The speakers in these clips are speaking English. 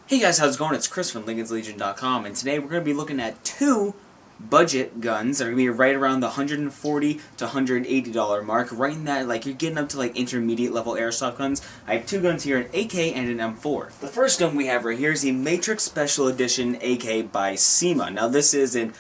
Hey guys, how's it going? It's Chris from Lincoln'sLegion.com, and today we're going to be looking at two budget guns that are going to be right around the $140 to $180 mark, right in that, like, you're getting up to, like, intermediate level airsoft guns. I have two guns here, an AK and an M4. The first gun we have right here is the Matrix Special Edition AK by SEMA. Now this is in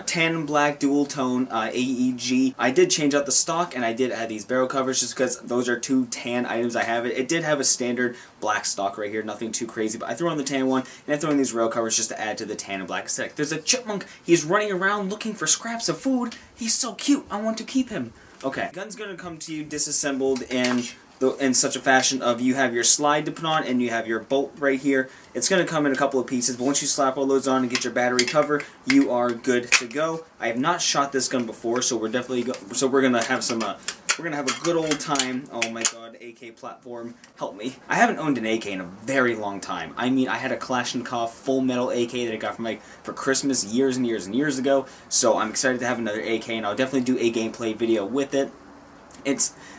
tan and black dual tone AEG. I did change out the stock and I did add these barrel covers just because those are two tan items I have. It did have a standard black stock right here, nothing too crazy, but I threw on the tan one and I threw on these rail covers just to add to the tan and black aesthetic. There's a chipmunk, he's running around looking for scraps of food. He's so cute, I want to keep him. Okay, gun's gonna come to you disassembled and in such a fashion of you have your slide to put on and you have your bolt right here. It's going to come in a couple of pieces, but once you slap all those on and get your battery cover, you are good to go. I have not shot this gun before, so we're definitely we're going to have some we're going to have a good old time. Oh my god, AK platform, help me. I haven't owned an AK in a very long time. I mean, I had a Kalashnikov full metal AK that I got from for Christmas years and years and years ago, so I'm excited to have another AK and I'll definitely do a gameplay video with it.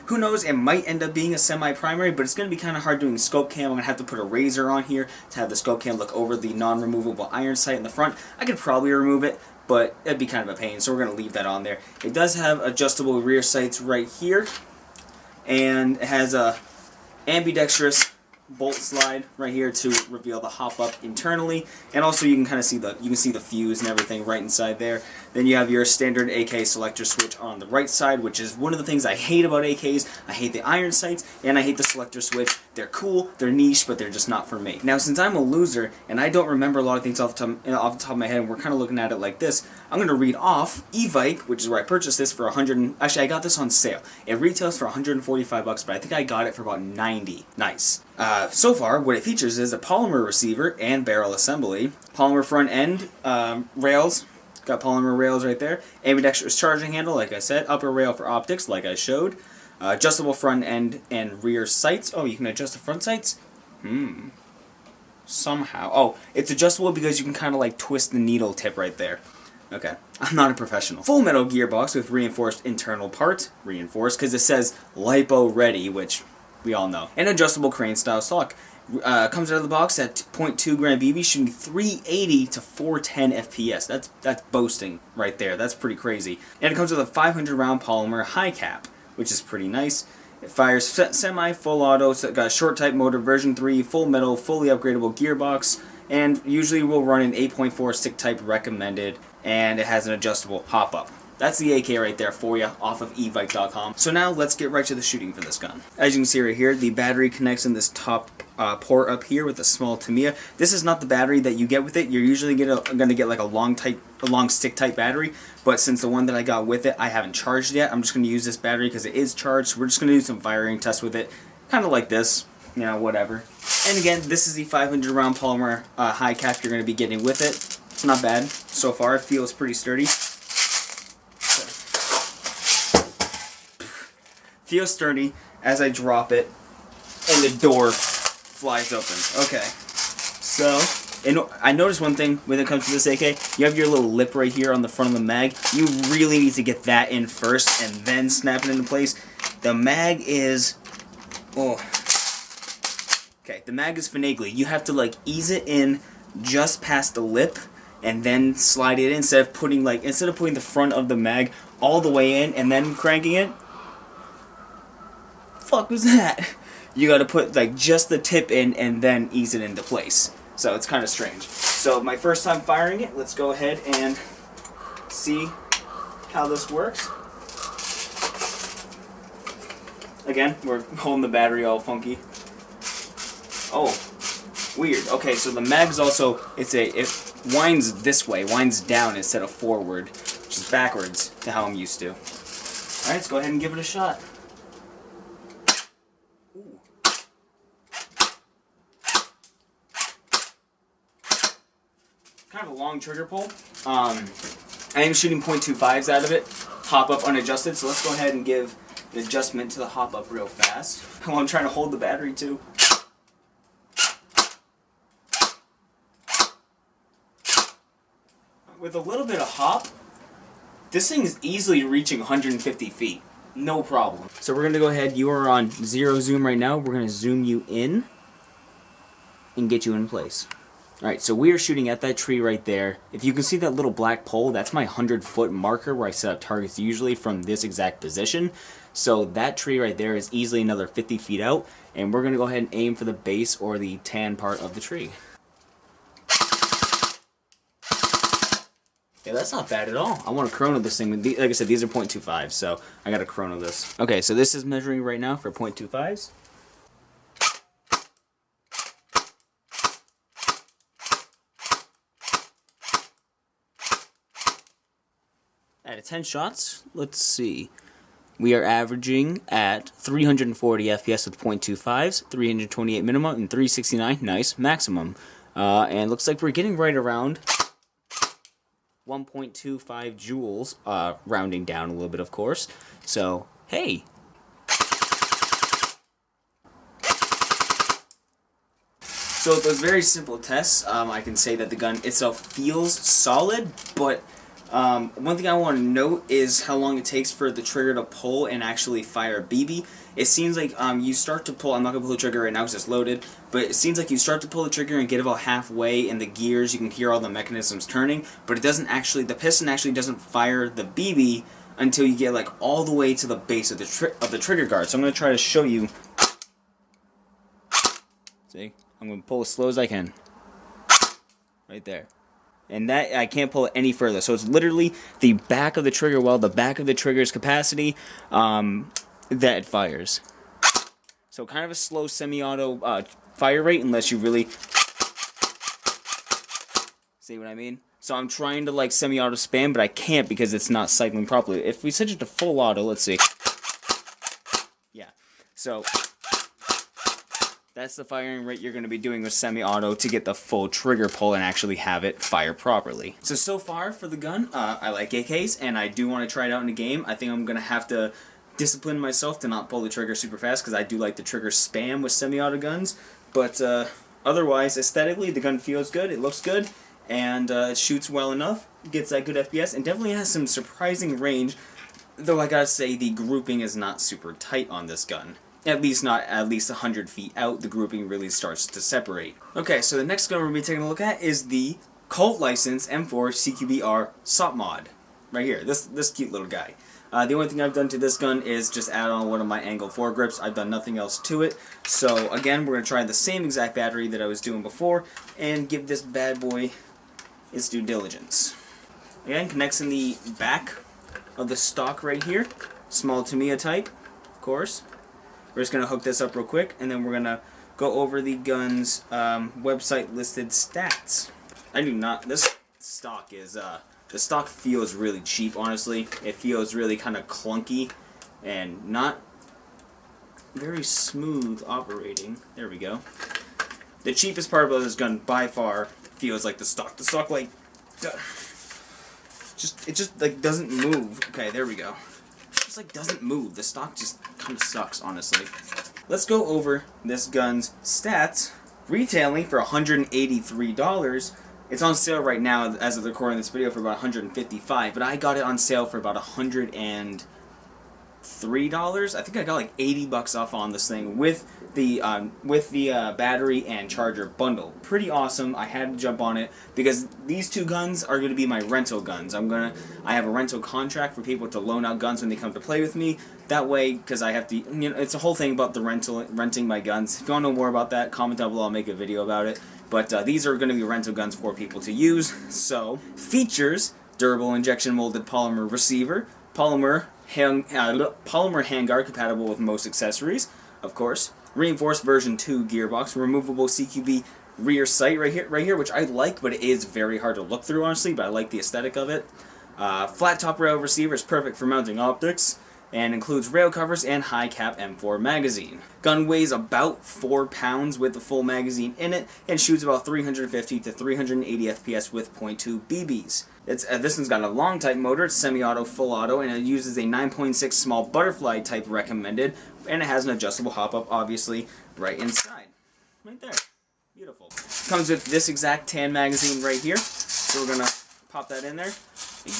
Who knows, it might end up being a semi-primary, but it's going to be kind of hard doing scope cam. I'm going to have to put a razor on here to have the scope cam look over the non-removable iron sight in the front. I could probably remove it, but it'd be kind of a pain, so we're going to leave that on there. It does have adjustable rear sights right here, and it has a ambidextrous bolt slide right here to reveal the hop up internally, and also you can kind of see the fuse and everything right inside there. Then you have your standard AK selector switch on the right side, which is one of the things I hate about AKs. I hate the iron sights and I hate the selector switch. They're cool, they're niche, but they're just not for me. Now, since I'm a loser and I don't remember a lot of things off the top of my head, and we're kind of looking at it like this, I'm going to read off Evike, which is where I purchased this for actually I got this on sale. It retails for $145, but I think I got it for about $90. Nice. So far, what it features is a polymer receiver and barrel assembly, polymer front end rails. Got polymer rails right there. Ambidextrous charging handle, like I said. Upper rail for optics, like I showed. Adjustable front end and rear sights. Oh, you can adjust the front sights? Somehow. Oh, it's adjustable because you can kind of like twist the needle tip right there. Okay, I'm not a professional. Full metal gearbox with reinforced internal parts. Reinforced because it says lipo ready, which we all know. An adjustable crane style stock. Comes out of the box at 0.2 gram BB, shooting 380 to 410 FPS. That's boasting right there. That's pretty crazy. And it comes with a 500 round polymer high cap, which is pretty nice. It fires semi full auto. So it got a short type motor, version 3, full metal, fully upgradable gearbox, and usually will run an 8.4 stick type recommended. And it has an adjustable hop up. That's the AK right there for you off of evike.com. So now let's get right to the shooting for this gun. As you can see right here, the battery connects in this top port up here with a small Tamiya. This is not the battery that you get with it. You're usually going to get like a long stick type battery, but since the one that I got with it I haven't charged yet, I'm just going to use this battery because it is charged. So we're just going to do some firing tests with it, kind of like this, you know, whatever. And again, this is the 500 round polymer high cap you're going to be getting with it. It's not bad so far. It feels pretty sturdy. Feels sturdy as I drop it and the door flies open. Okay, so I noticed one thing when it comes to this AK. You have your little lip right here on the front of the mag. You really need to get that in first and then snap it into place. The mag is... oh. Okay, the mag is finagly. You have to like ease it in just past the lip and then slide it in instead of putting the front of the mag all the way in and then cranking it. Fuck was that? You gotta put like just the tip in and then ease it into place. So it's kind of strange. So my first time firing it, let's go ahead and see how this works. Again, we're holding the battery all funky. Oh, weird. Okay, so the mag's also, it winds this way, winds down instead of forward, which is backwards to how I'm used to. Alright, let's go ahead and give it a shot. Kind of a long trigger pull. I am shooting .25s out of it, hop up unadjusted, so let's go ahead and give an adjustment to the hop up real fast while I'm trying to hold the battery too. With a little bit of hop, this thing is easily reaching 150 feet. No problem. So we're going to go ahead, you are on 0 zoom right now, we're going to zoom you in and get you in place. Alright, so we are shooting at that tree right there. If you can see that little black pole, that's my 100-foot marker where I set up targets usually from this exact position. So that tree right there is easily another 50 feet out, and we're going to go ahead and aim for the base or the tan part of the tree. Yeah, that's not bad at all. I want to chrono this thing. Like I said, these are .25, so I got to chrono this. Okay, so this is measuring right now for .25s. Out of 10 shots, let's see. We are averaging at 340 FPS with .25s, 328 minimum, and 369, nice, maximum. And looks like we're getting right around 1.25 joules, rounding down a little bit, of course. So, hey. So those very simple tests, I can say that the gun itself feels solid, but one thing I want to note is how long it takes for the trigger to pull and actually fire a BB. It seems like you start to pull, I'm not going to pull the trigger right now because it's loaded, but it seems like you start to pull the trigger and get about halfway in the gears, you can hear all the mechanisms turning, but it doesn't actually, the piston actually doesn't fire the BB until you get like all the way to the base of the trigger guard. So I'm going to try to show you. See? I'm going to pull as slow as I can. Right there. And that, I can't pull it any further. So it's literally the back of the trigger well, the back of the trigger's capacity, that it fires. So kind of a slow semi-auto fire rate unless you really... See what I mean? So I'm trying to like semi-auto spam, but I can't because it's not cycling properly. If we set it to full auto, let's see. Yeah. So... that's the firing rate you're going to be doing with semi-auto to get the full trigger pull and actually have it fire properly. So far for the gun, I like AKs, and I do want to try it out in a game. I think I'm going to have to discipline myself to not pull the trigger super fast, because I do like the trigger spam with semi-auto guns. But otherwise, aesthetically, the gun feels good, it looks good, and it shoots well enough, gets that good FPS, and definitely has some surprising range, though I gotta say the grouping is not super tight on this gun. At least 100 feet out, the grouping really starts to separate. Okay, so the next gun we're going to be taking a look at is the Cult License M4 CQB-R SOP mod. Right here, this cute little guy. The only thing I've done to this gun is just add on one of my angle foregrips. I've done nothing else to it. So again, we're going to try the same exact battery that I was doing before and give this bad boy its due diligence. Again, connects in the back of the stock right here. Small Tamiya type, of course. We're just going to hook this up real quick, and then we're going to go over the gun's website listed stats. I do not, this stock is, the stock feels really cheap, honestly. It feels really kind of clunky and not very smooth operating. There we go. The cheapest part about this gun by far feels like the stock. The stock, like, it just like doesn't move. Okay, there we go. Just like doesn't move. The stock just kind of sucks, honestly. Let's go over this gun's stats. Retailing for $183. It's on sale right now as of recording this video for about $155, but I got it on sale for about $103. I think I got like $80 off on this thing with the battery and charger bundle. Pretty awesome. I had to jump on it because these two guns are going to be my rental guns. I have a rental contract for people to loan out guns when they come to play with me. That way, because I have to, you know, it's a whole thing about the renting my guns. If you want to know more about that, comment down below. I'll make a video about it. But these are going to be rental guns for people to use. So, features: durable injection molded polymer receiver, polymer handguard compatible with most accessories, of course. Reinforced version 2 gearbox, removable CQB rear sight right here, which I like, but it is very hard to look through, honestly, but I like the aesthetic of it. Flat top rail receiver is perfect for mounting optics, and includes rail covers and high cap M4 magazine. Gun weighs about 4 pounds with the full magazine in it, and shoots about 350 to 380 FPS with .2 BBs. This one's got a long type motor, it's semi-auto, full auto, and it uses a 9.6 small butterfly type recommended, and it has an adjustable hop-up, obviously, right inside. Right there. Beautiful. Comes with this exact tan magazine right here, so we're going to pop that in there,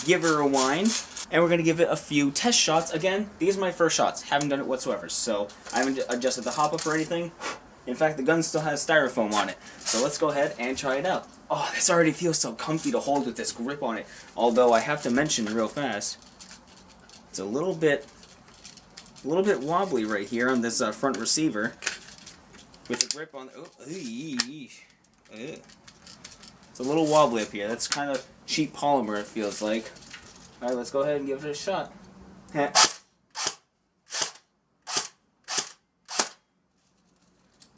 give her a wind, and we're going to give it a few test shots. Again, these are my first shots. Haven't done it whatsoever, so I haven't adjusted the hop-up or anything. In fact, the gun still has styrofoam on it. So let's go ahead and try it out. Oh, this already feels so comfy to hold with this grip on it. Although I have to mention real fast, it's a little bit wobbly right here on this front receiver. With the grip on, it's a little wobbly up here. That's kind of cheap polymer, it feels like. Alright, let's go ahead and give it a shot.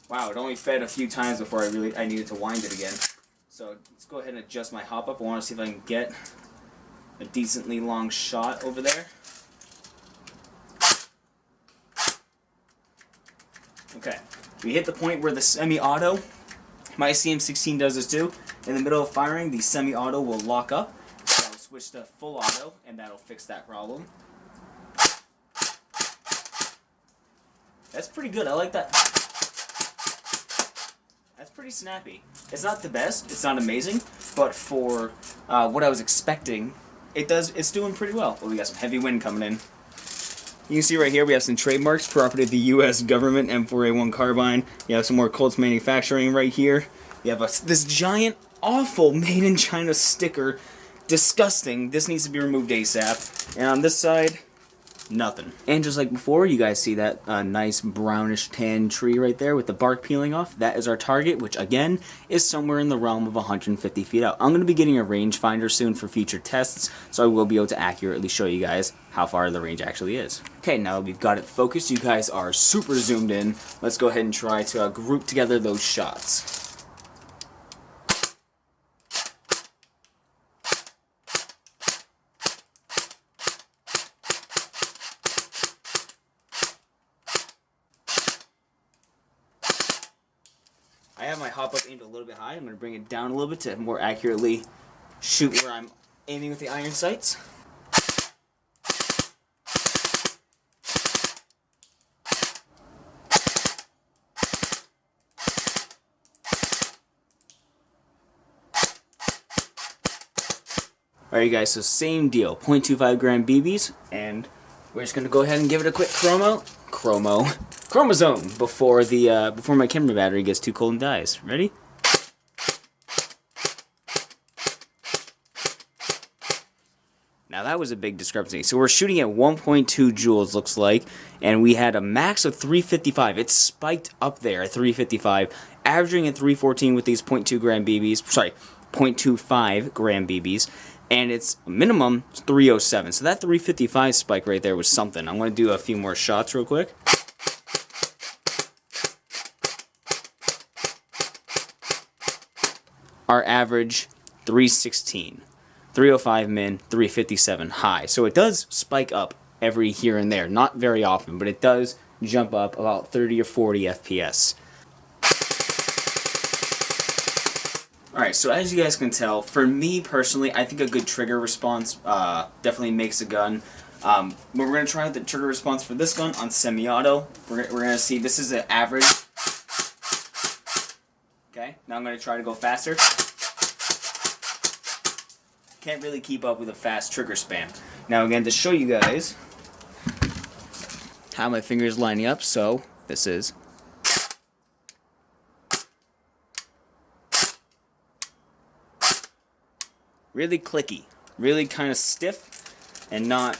Wow, it only fed a few times before I needed to wind it again. So let's go ahead and adjust my hop up. I want to see if I can get a decently long shot over there. Okay, we hit the point where the semi-auto, my CM16 does this too. In the middle of firing, the semi-auto will lock up. So I'll switch to full auto, and that'll fix that problem. That's pretty good. I like that. That's pretty snappy. It's not the best. It's not amazing, but for what I was expecting, it's doing pretty well. Well, we got some heavy wind coming in. You can see right here we have some trademarks, property of the U.S. government, M4A1 carbine. You have some more Colts manufacturing right here. You have this giant, awful made in China sticker. Disgusting. This needs to be removed ASAP. And on this side, nothing. And just like before, you guys see that nice brownish tan tree right there with the bark peeling off. That is our target, which again is somewhere in the realm of 150 feet out. I'm going to be getting a rangefinder soon for future tests, so I will be able to accurately show you guys how far the range actually is. Okay, now that we've got it focused, you guys are super zoomed in. Let's go ahead and try to group together those shots. I have my hop up aimed a little bit high. I'm going to bring it down a little bit to more accurately shoot where I'm aiming with the iron sights. Alright, you guys, so same deal. 0.25 gram BBs, and we're just going to go ahead and give it a quick chromosome before my camera battery gets too cold and dies. Ready? Now that was a big discrepancy. So we're shooting at 1.2 joules, looks like, and we had a max of 355. It spiked up there at 355, averaging at 314 with these 0.2 gram BBs. Sorry, 0.25 gram BBs. And its minimum is 307. So that 355 spike right there was something. I'm going to do a few more shots real quick. Our average, 316. 305 min, 357 high. So it does spike up every here and there. Not very often, but it does jump up about 30 or 40 FPS. Alright, so as you guys can tell, for me personally, I think a good trigger response definitely makes a gun. We're going to try the trigger response for this gun on semi-auto. We're going to see, this is an average. Okay, now I'm going to try to go faster. Can't really keep up with a fast trigger spam. Now again, to show you guys how my fingers lining up, so this is... really clicky, really kind of stiff, and not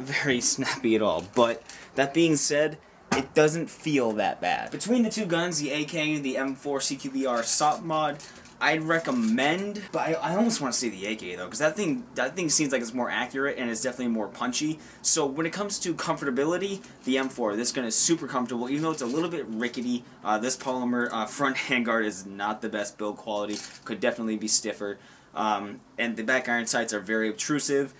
very snappy at all. But that being said, it doesn't feel that bad. Between the two guns, the AK and the M4 CQB-R SOP mod, I'd recommend, but I almost want to say the AK though, because that thing seems like it's more accurate and it's definitely more punchy. So when it comes to comfortability, the M4, this gun is super comfortable, even though it's a little bit rickety. This polymer front handguard is not the best build quality, could definitely be stiffer. And the back iron sights are very obtrusive,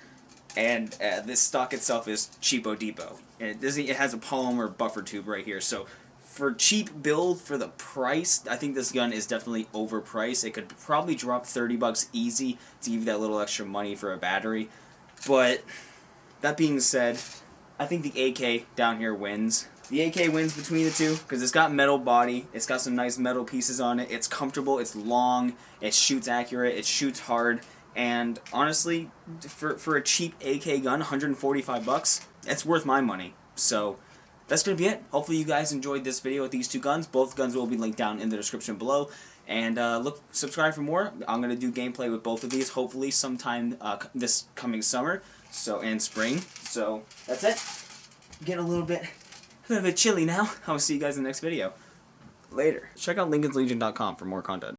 and this stock itself is cheapo depot. And it has a polymer buffer tube right here, so for cheap build, for the price, I think this gun is definitely overpriced. It could probably drop 30 bucks easy to give you that little extra money for a battery. But that being said, I think the AK down here wins. The AK wins between the two because it's got metal body, it's got some nice metal pieces on it, it's comfortable, it's long, it shoots accurate, it shoots hard, and honestly, for a cheap AK gun, 145 bucks, it's worth my money. So that's going to be it. Hopefully you guys enjoyed this video with these two guns. Both guns will be linked down in the description below. And subscribe for more. I'm going to do gameplay with both of these, hopefully sometime this coming summer and spring. So that's it. Getting a little bit chilly now. I'll see you guys in the next video. Later. Check out lincolnslegion.com for more content.